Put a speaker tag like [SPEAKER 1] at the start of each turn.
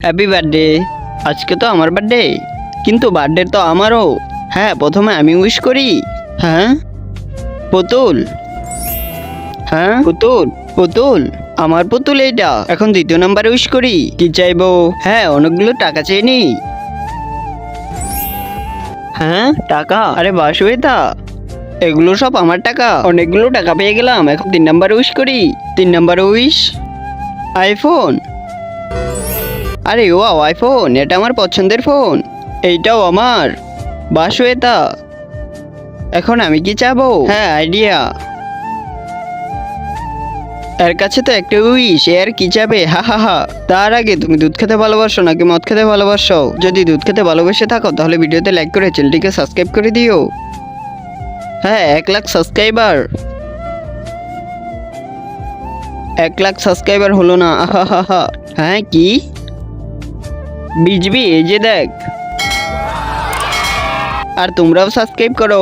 [SPEAKER 1] Happy birthday. আজকে তো আমার বার্থডে, কিন্তু বার্থডে তো আমারও। হ্যাঁ, প্রথমে আমি উইশ করি। হ্যাঁ পুতুল, হ্যাঁ পুতুল, পুতুল আমার পুতুল এইটা। এখন দ্বিতীয় নাম্বারে উইশ করি। কি চাইবো? হ্যাঁ, অনেকগুলো টাকা চেয়ে নি। হ্যাঁ টাকা? আরে বাসুয়েতা, এগুলো সব আমার টাকা। অনেকগুলো টাকা পেয়ে গেলাম। এখন 3 নাম্বারে উইশ করি। 3 নাম্বারে উইশ আইফোন। আরে ওয়াও, আইফোন, এটা আমার পছন্দের ফোন। এইটাও আমার। বাসুয়েতা, এখন আমি কি চাবো? হ্যাঁ, আইডিয়া। এর কাছে তো একটা উইশ, এর কি চাবে? হা হা হা। তার আগে, তুমি দুধ খেতে ভালোবাসো নাকি মদ খেতে ভালোবাসো? যদি দুধ খেতে ভালোবেসে থাকো তাহলে ভিডিওতে লাইক করে চ্যানেলটিকে সাবস্ক্রাইব করে দিও। হ্যাঁ, 1 লাখ সাবস্ক্রাইবার। 1 লাখ সাবস্ক্রাইবার হলো না, আহা হা হা। হ্যাঁ কি বিজবি? এই যে দেখ। আর তোমরাও সাবস্ক্রাইব করো।